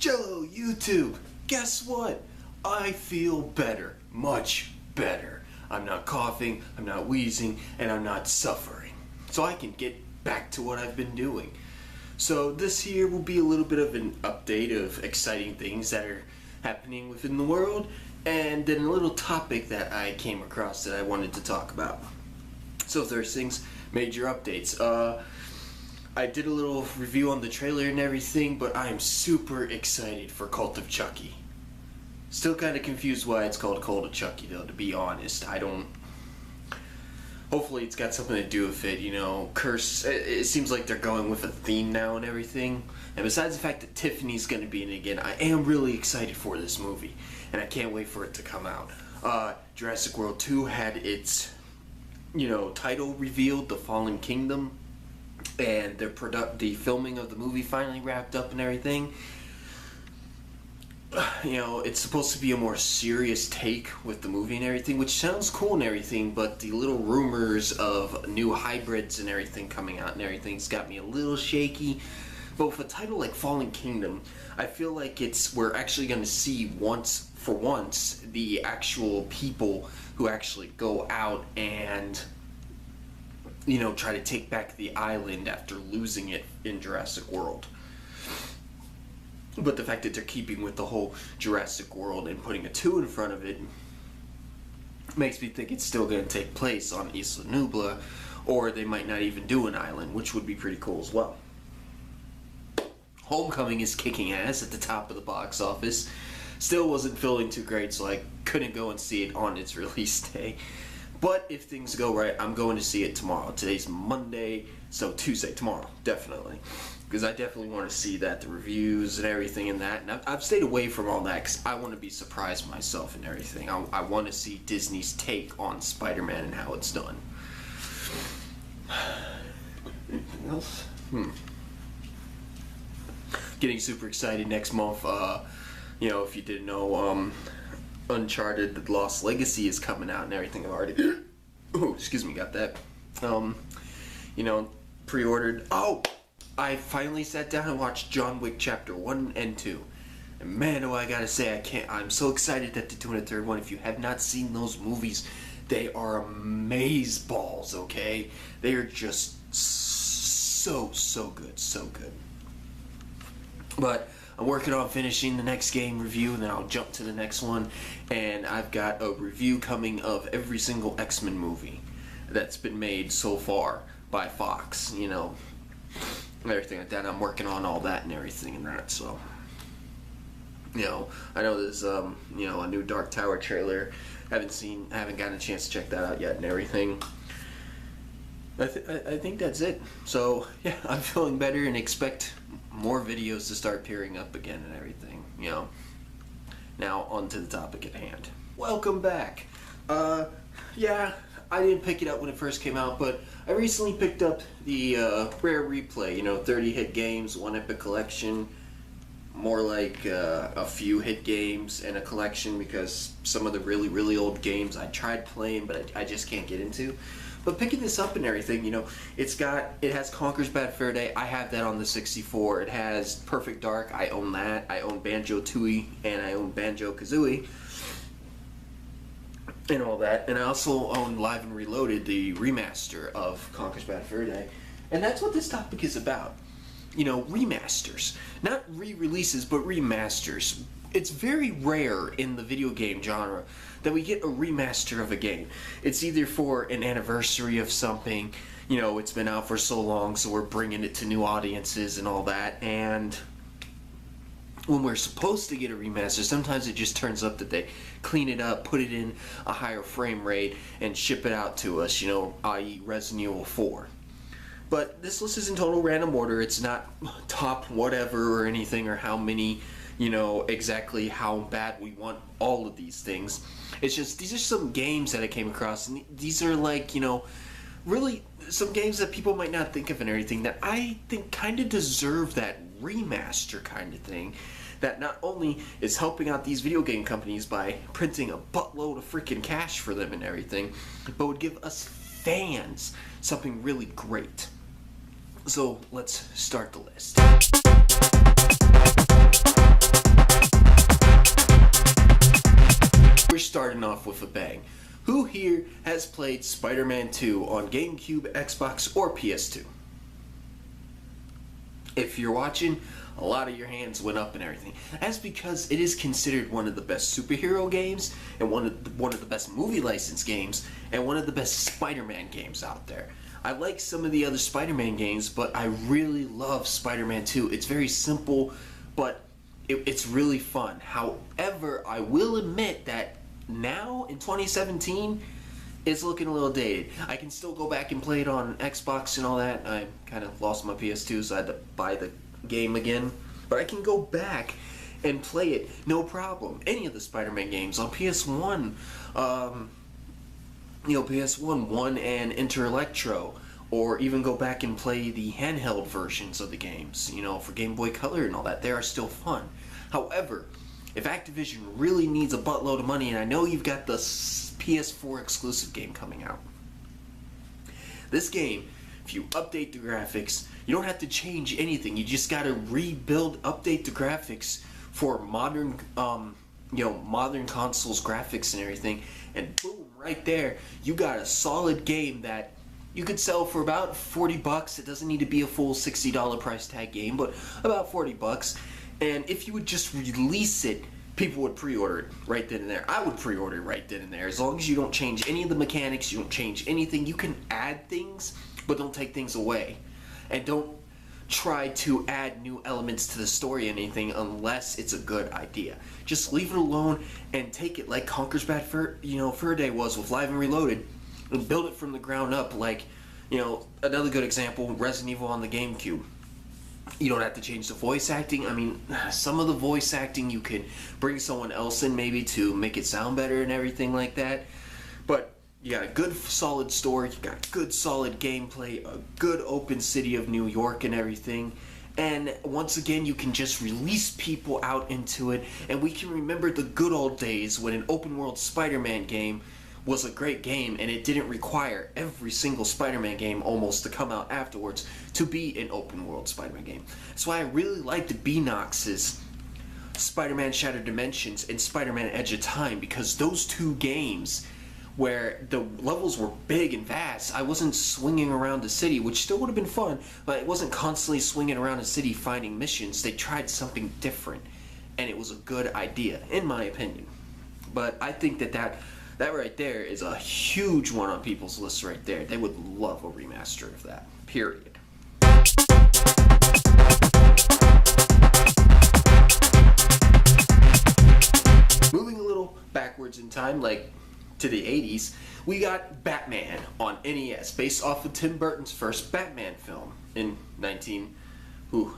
Jello YouTube, guess what? I feel better, much better. I'm not coughing, I'm not wheezing, and I'm not suffering. So I can get back to what I've been doing. So this here will be a little bit of an update of exciting things that are happening within the world, and then a little topic that I came across that I wanted to talk about. So first things, major updates. I did a little review on the trailer and everything, but I am super excited for Cult of Chucky. Still kind of confused why it's called Cult of Chucky, though, to be honest. Hopefully it's got something to do with it, you know, curse. It seems like they're going with a theme now and everything. And besides the fact that Tiffany's going to be in it again, I am really excited for this movie. And I can't wait for it to come out. Jurassic World 2 had its, title revealed, The Fallen Kingdom. And the filming of the movie finally wrapped up and everything. It's supposed to be a more serious take with the movie and everything, which sounds cool and everything, but the little rumors of new hybrids and everything coming out and everything's got me a little shaky. But with a title like Fallen Kingdom, I feel like we're actually going to see once the actual people who actually go out and try to take back the island after losing it in Jurassic World. But the fact that they're keeping with the whole Jurassic World and putting a 2 in front of it makes me think it's still going to take place on Isla Nubla, or they might not even do an island, which would be pretty cool as well. Homecoming is kicking ass at the top of the box office. Still wasn't feeling too great, so I couldn't go and see it on its release day. But if things go right, I'm going to see it tomorrow. Today's Monday, so Tuesday, tomorrow, definitely. Because I definitely want to see that, the reviews and everything and that. And I've stayed away from all that because I want to be surprised myself and everything. I want to see Disney's take on Spider-Man and how it's done. Anything else? Getting super excited next month. If you didn't know, Uncharted: The Lost Legacy is coming out and everything. I've already got that. Pre-ordered. I finally sat down and watched John Wick Chapter 1 and 2. And man, do I gotta say, I'm so excited that they're doing a third one. If you have not seen those movies, they are amazeballs, okay? They are just so good, so good. But I'm working on finishing the next game review, and then I'll jump to the next one. And I've got a review coming of every single X-Men movie that's been made so far by Fox, everything like that. I'm working on all that and everything and that, so I know there's a new Dark Tower trailer. Haven't gotten a chance to check that out yet and everything. I think that's it. So yeah, I'm feeling better and expect more videos to start appearing up again and everything. Now on to the topic at hand. Welcome back. I didn't pick it up when it first came out, but I recently picked up the Rare Replay, 30 hit games, one epic collection, more like a few hit games and a collection, because some of the really, really old games I tried playing, but I just can't get into. But picking this up and everything, it has Conker's Bad Fur Day. I have that on the 64. It has Perfect Dark. I own that. I own Banjo-Tooie, and I own Banjo-Kazooie, and all that. And I also own Live and Reloaded, the remaster of Conker's Bad Fur Day. And that's what this topic is about. Remasters. Not re-releases, but remasters. It's very rare in the video game genre that we get a remaster of a game. It's either for an anniversary of something, it's been out for so long, so we're bringing it to new audiences and all that. And when we're supposed to get a remaster, sometimes it just turns up that they clean it up, put it in a higher frame rate, and ship it out to us, i.e. Resident Evil 4. But this list is in total random order. It's not top whatever or anything, or how many, exactly how bad we want all of these things. It's just, these are some games that I came across, and these are like, really some games that people might not think of and everything that I think kind of deserve that remaster kind of thing, that not only is helping out these video game companies by printing a buttload of freaking cash for them and everything, but would give us fans something really great. So let's start the list. here has played Spider-Man 2 on GameCube, Xbox, or PS2? If you're watching, a lot of your hands went up and everything. That's because it is considered one of the best superhero games, and one of the best movie license games, and one of the best Spider-Man games out there. I like some of the other Spider-Man games, but I really love Spider-Man 2. It's very simple, but it's really fun. However, I will admit that now, in 2017, it's looking a little dated. I can still go back and play it on Xbox and all that. I kind of lost my PS2, so I had to buy the game again. But I can go back and play it, no problem. Any of the Spider-Man games on PS1, PS1, 1 and Inter Electro, or even go back and play the handheld versions of the games, for Game Boy Color and all that. They are still fun. However, if Activision really needs a buttload of money, and I know you've got the PS4 exclusive game coming out, this game, if you update the graphics, you don't have to change anything. You just gotta update the graphics for modern, modern consoles graphics and everything, and boom, right there, you got a solid game that you could sell for about $40. It doesn't need to be a full $60 price tag game, but about $40. And if you would just release it, people would pre-order it right then and there. I would pre-order it right then and there. As long as you don't change any of the mechanics, you don't change anything. You can add things, but don't take things away. And don't try to add new elements to the story or anything unless it's a good idea. Just leave it alone and take it like Conker's Bad Fur Day was with Live and Reloaded, and build it from the ground up. Like, another good example, Resident Evil on the GameCube. You don't have to change the voice acting. I mean, some of the voice acting you could bring someone else in maybe to make it sound better and everything like that. But you got a good solid story, you got good solid gameplay, a good open city of New York and everything. And once again, you can just release people out into it, and we can remember the good old days when an open world Spider-Man game was a great game, and it didn't require every single Spider-Man game almost to come out afterwards to be an open world Spider-Man game. That's why I really liked Beanox's Spider-Man Shattered Dimensions and Spider-Man Edge of Time, because those two games where the levels were big and vast, I wasn't swinging around the city, which still would have been fun, but it wasn't constantly swinging around the city finding missions. They tried something different, and it was a good idea, in my opinion. But I think that right there is a huge one on people's lists right there. They would love a remaster of that, period. Moving a little backwards in time, like to the 80s, we got Batman on NES, based off of Tim Burton's first Batman film in I'm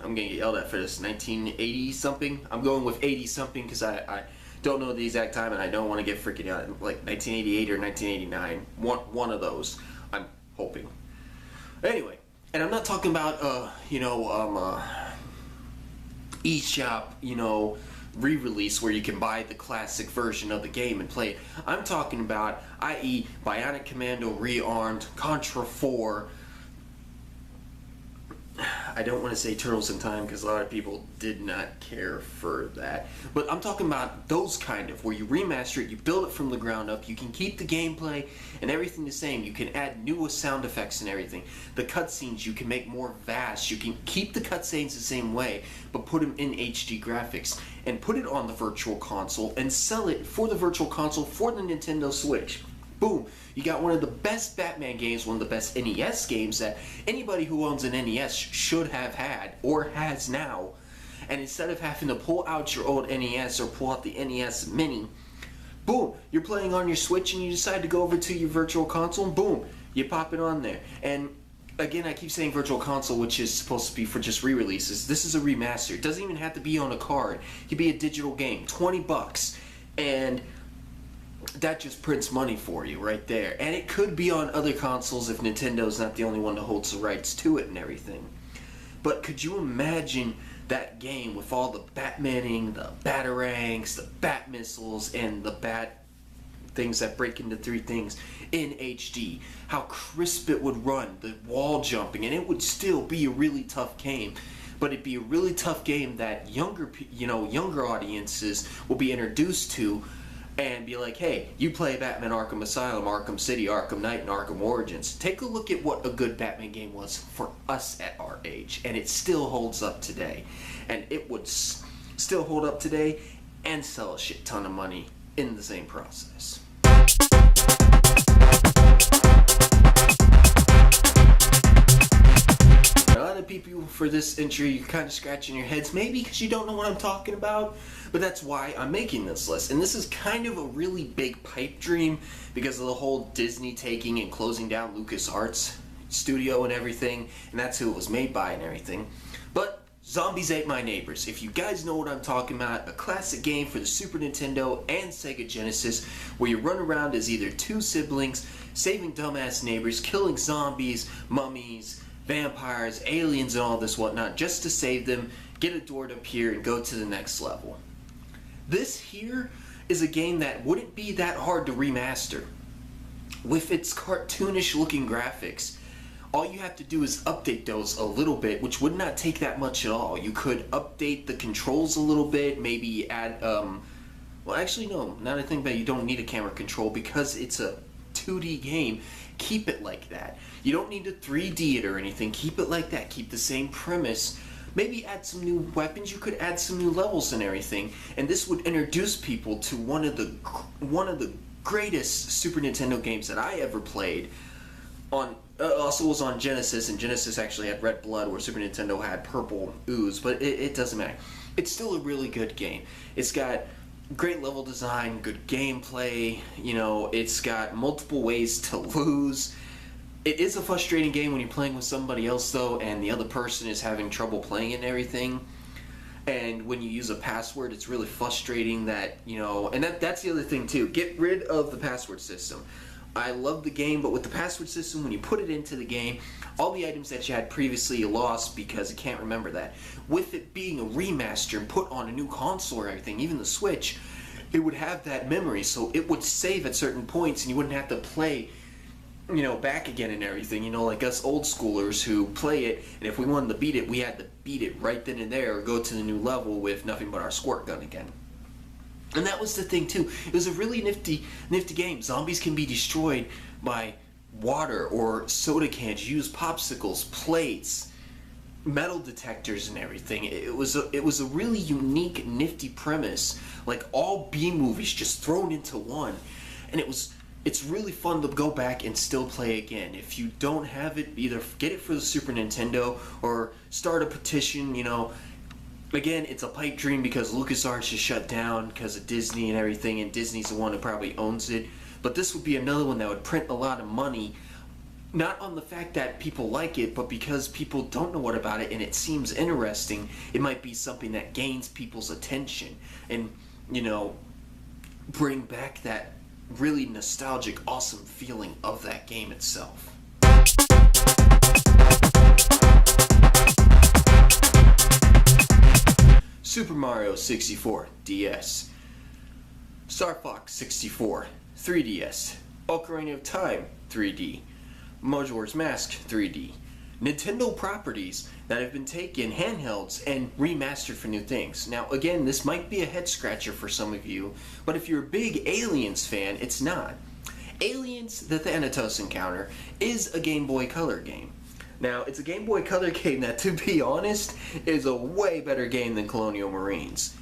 gonna get yelled at for this, 1980 something. I'm going with 80 something because I don't know the exact time, and I don't want to get freaking out. Like 1988 or 1989, one of those, I'm hoping. Anyway, and I'm not talking about eShop, re-release where you can buy the classic version of the game and play it. I'm talking about, i.e., Bionic Commando Rearmed, Contra 4. I don't want to say Turtles in Time because a lot of people did not care for that. But I'm talking about those kind of, where you remaster it, you build it from the ground up, you can keep the gameplay and everything the same, you can add new sound effects and everything. The cutscenes you can make more vast, you can keep the cutscenes the same way, but put them in HD graphics, and put it on the Virtual Console and sell it for the Virtual Console for the Nintendo Switch. Boom, you got one of the best Batman games, one of the best NES games that anybody who owns an NES should have had, or has now. And instead of having to pull out your old NES or pull out the NES Mini, boom, you're playing on your Switch and you decide to go over to your Virtual Console, and boom, you pop it on there. And again, I keep saying Virtual Console, which is supposed to be for just re-releases. This is a remaster. It doesn't even have to be on a card. It could be a digital game, $20, and that just prints money for you right there. And it could be on other consoles if Nintendo's not the only one that holds the rights to it and everything. But could you imagine that game with all the Batmaning, the Batarangs, the Bat Missiles, and the Bat things that break into three things in HD? How crisp it would run, the wall jumping, and it would still be a really tough game. But it'd be a really tough game that younger audiences will be introduced to, and be like, hey, you play Batman Arkham Asylum, Arkham City, Arkham Knight, and Arkham Origins. Take a look at what a good Batman game was for us at our age, and it still holds up today. And it would still hold up today and sell a shit ton of money in the same process. A lot of people for this intro, you're kind of scratching your heads, maybe because you don't know what I'm talking about, but that's why I'm making this list. And this is kind of a really big pipe dream because of the whole Disney taking and closing down LucasArts studio and everything, and that's who it was made by and everything. But Zombies Ate My Neighbors, if you guys know what I'm talking about, a classic game for the Super Nintendo and Sega Genesis where you run around as either two siblings, saving dumbass neighbors, killing zombies, mummies, vampires, aliens, and all this whatnot, just to save them, get a door to appear, and go to the next level. This here is a game that wouldn't be that hard to remaster. With its cartoonish looking graphics, all you have to do is update those a little bit, which would not take that much at all. You could update the controls a little bit, maybe add, well actually no, now that I think about it, you don't need a camera control because it's a 2D game. Keep it like that. You don't need to 3D it or anything. Keep it like that. Keep the same premise. Maybe add some new weapons. You could add some new levels and everything. And this would introduce people to one of the greatest Super Nintendo games that I ever played. Also was on Genesis, and Genesis actually had Red Blood, where Super Nintendo had Purple Ooze. But it doesn't matter. It's still a really good game. It's got great level design, good gameplay, you know, it's got multiple ways to lose. It is a frustrating game when you're playing with somebody else though, and the other person is having trouble playing it and everything. And when you use a password, it's really frustrating that, you know, and that's the other thing too. Get rid of the password system. I love the game, but with the password system, when you put it into the game, all the items that you had previously you lost because you can't remember that. With it being a remaster and put on a new console or everything, even the Switch, it would have that memory, so it would save at certain points and you wouldn't have to play, you know, back again and everything. You know, like us old schoolers who play it, and if we wanted to beat it, we had to beat it right then and there or go to the new level with nothing but our squirt gun again. And that was the thing too. It was a really nifty game. Zombies can be destroyed by water or soda cans. You use popsicles, plates, metal detectors, and everything. It was a really unique, nifty premise, like all B movies just thrown into one. And it's really fun to go back and still play again. If you don't have it, either get it for the Super Nintendo or start a petition, you know. Again, it's a pipe dream because LucasArts is shut down because of Disney and everything, and Disney's the one who probably owns it. But this would be another one that would print a lot of money, not on the fact that people like it, but because people don't know what about it and it seems interesting. It might be something that gains people's attention and, you know, bring back that really nostalgic, awesome feeling of that game itself. Super Mario 64 DS, Star Fox 64 3DS, Ocarina of Time 3D, Majora's Mask 3D, Nintendo properties that have been taken handhelds and remastered for new things. Now again, this might be a head scratcher for some of you, but if you're a big Aliens fan, it's not. Aliens: The Thanatos Encounter is a Game Boy Color game. Now, it's a Game Boy Color game that, to be honest, is a way better game than Colonial Marines.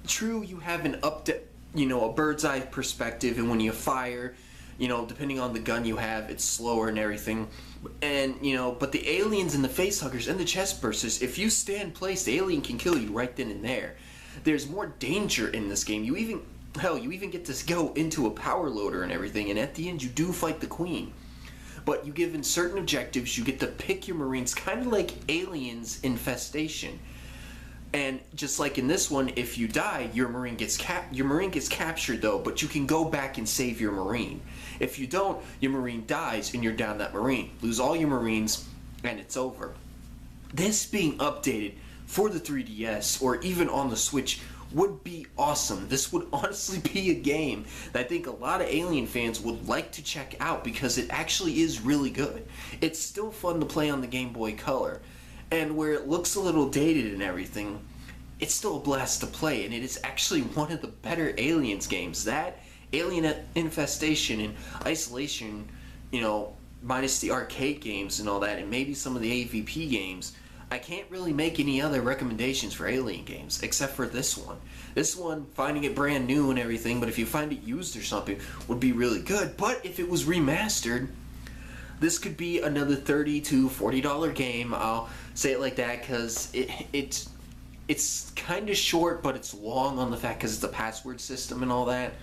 True, you have an a bird's eye perspective, and when you fire, you know, depending on the gun you have, it's slower and everything. And, you know, but the aliens and the facehuggers and the chest bursters, if you stand place, the alien can kill you right then and there. There's more danger in this game. You even get to go into a power loader and everything, and at the end you do fight the Queen. But you given certain objectives, you get to pick your Marines, kind of like Aliens Infestation. And just like in this one, if you die, your Marine gets captured though, but you can go back and save your Marine. If you don't, your Marine dies and you're down that Marine. Lose all your Marines and it's over. This being updated for the 3DS or even on the Switch would be awesome. This would honestly be a game that I think a lot of Alien fans would like to check out because it actually is really good. It's still fun to play on the Game Boy Color, and where it looks a little dated and everything, it's still a blast to play, and it is actually one of the better Aliens games. That Alien Infestation and Isolation, you know, minus the arcade games and all that, and maybe some of the AVP games, I can't really make any other recommendations for Alien games except for this one. This one, finding it brand new and everything, but if you find it used or something, would be really good. But if it was remastered, this could be another $30 to $40 game. I'll say it like that because it's kind of short, but it's long on the fact because it's a password system and all that.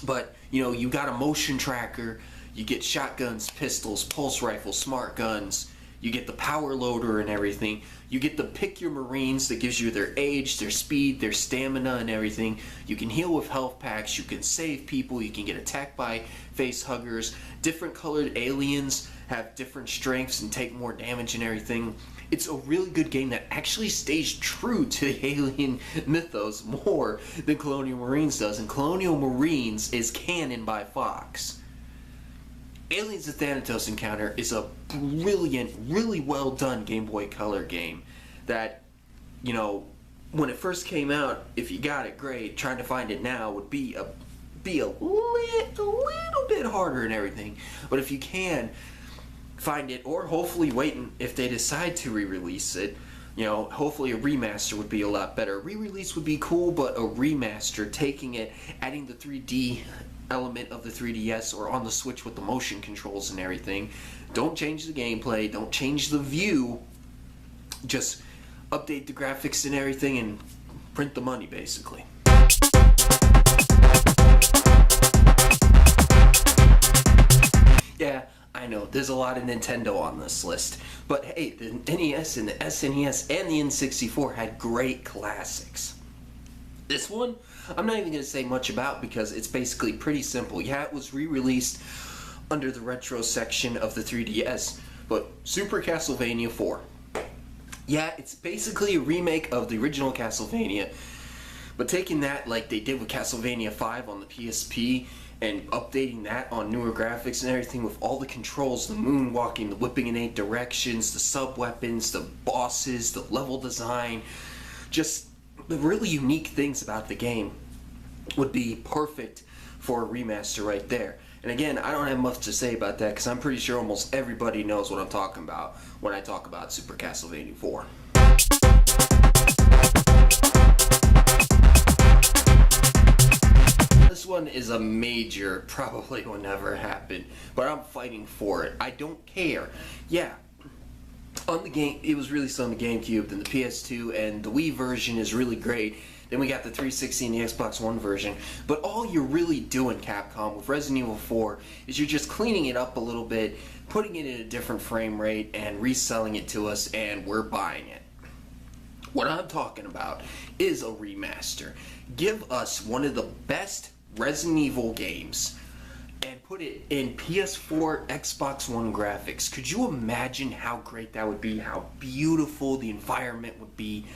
But, you know, you got a motion tracker, you get shotguns, pistols, pulse rifles, smart guns, you get the power loader and everything. You get to pick your Marines that gives you their age, their speed, their stamina and everything. You can heal with health packs, you can save people, you can get attacked by face huggers. Different colored aliens have different strengths and take more damage and everything. It's a really good game that actually stays true to the alien mythos more than Colonial Marines does. And Colonial Marines is canon by Fox. Aliens of Thanatos Encounter is a brilliant, really well done Game Boy Color game that, you know, when it first came out, if you got it, great. Trying to find it now would be a little bit harder and everything. But if you can find it, or hopefully waiting if they decide to re-release it, you know, hopefully a remaster would be a lot better. Re-release would be cool, but a remaster, taking it, adding the 3D element of the 3DS or on the Switch with the motion controls and everything. Don't change the gameplay, don't change the view, just update the graphics and everything and print the money basically. Yeah, I know, there's a lot of Nintendo on this list, but hey, the NES and the SNES and the N64 had great classics. This one, I'm not even going to say much about because it's basically pretty simple. Yeah, it was re-released under the retro section of the 3DS, but Super Castlevania 4. Yeah, it's basically a remake of the original Castlevania, but taking that like they did with Castlevania 5 on the PSP and updating that on newer graphics and everything with all the controls, the moonwalking, the whipping in 8 directions, the sub-weapons, the bosses, the level design, just the really unique things about the game would be perfect for a remaster right there. And again, I don't have much to say about that because I'm pretty sure almost everybody knows what I'm talking about when I talk about Super Castlevania 4. This one is a major, probably will never happen, but I'm fighting for it. I don't care. Yeah. On the game, it was released on the GameCube, then the PS2, and the Wii version is really great. Then we got the 360 and the Xbox One version. But all you're really doing, Capcom, with Resident Evil 4 is you're just cleaning it up a little bit, putting it in a different frame rate, and reselling it to us, and we're buying it. What I'm talking about is a remaster. Give us one of the best Resident Evil games and put it in PS4, Xbox One graphics. Could you imagine how great that would be? How beautiful the environment would be?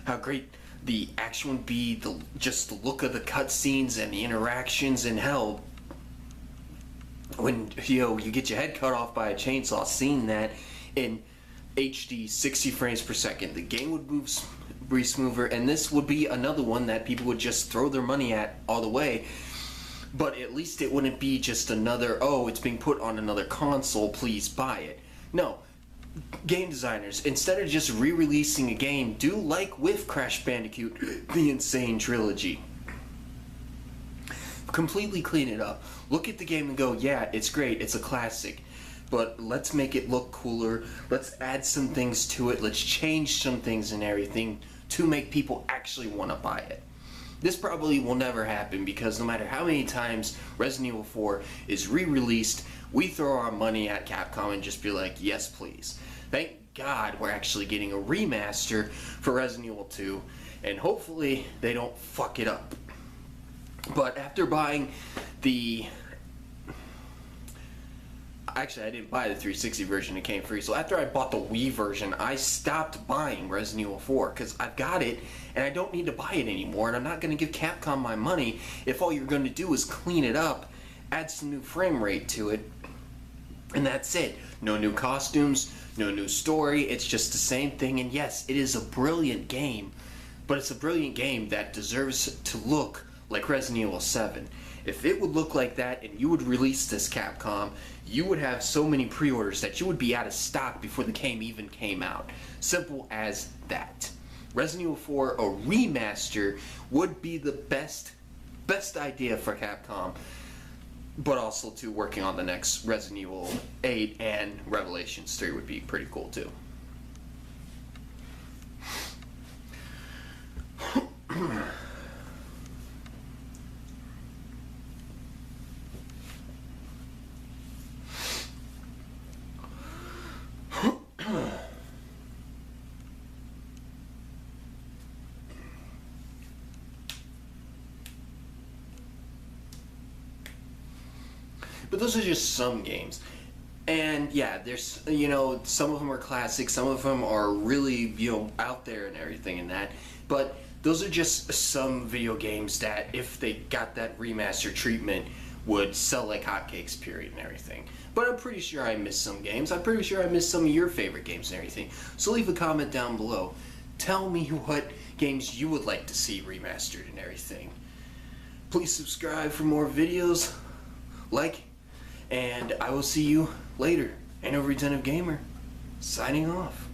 How great the action would be? Just the look of the cutscenes and the interactions, and hell, when you get your head cut off by a chainsaw, seeing that in HD 60 frames per second, the game would move be smoother, and this would be another one that people would just throw their money at all the way. But at least it wouldn't be just another, oh, it's being put on another console, please buy it. No. Game designers, instead of just re-releasing a game, do like with Crash Bandicoot, the Insane Trilogy. Completely clean it up. Look at the game and go, yeah, it's great, it's a classic. But let's make it look cooler, let's add some things to it, let's change some things and everything to make people actually want to buy it. This probably will never happen because no matter how many times Resident Evil 4 is re-released, we throw our money at Capcom and just be like, yes please. Thank God we're actually getting a remaster for Resident Evil 2, and hopefully they don't fuck it up. But after buying the... Actually, I didn't buy the 360 version, it came free. So after I bought the Wii version, I stopped buying Resident Evil 4 because I've got it and I don't need to buy it anymore. And I'm not going to give Capcom my money if all you're going to do is clean it up, add some new frame rate to it, and that's it. No new costumes, no new story, it's just the same thing. And yes, it is a brilliant game, but it's a brilliant game that deserves to look like Resident Evil 7. If it would look like that and you would release this, Capcom, you would have so many pre-orders that you would be out of stock before the game even came out. Simple as that. Resident Evil 4, a remaster, would be the best idea for Capcom, but also too, working on the next Resident Evil 8 and Revelations 3 would be pretty cool too. But those are just some games. And yeah, there's, some of them are classics, some of them are really, out there and everything and that. But those are just some video games that, if they got that remaster treatment, would sell like hotcakes, period, and everything. But I'm pretty sure I missed some games. I'm pretty sure I missed some of your favorite games and everything. So leave a comment down below. Tell me what games you would like to see remastered and everything. Please subscribe for more videos. Like, and I will see you later. And Retentive Gamer, signing off.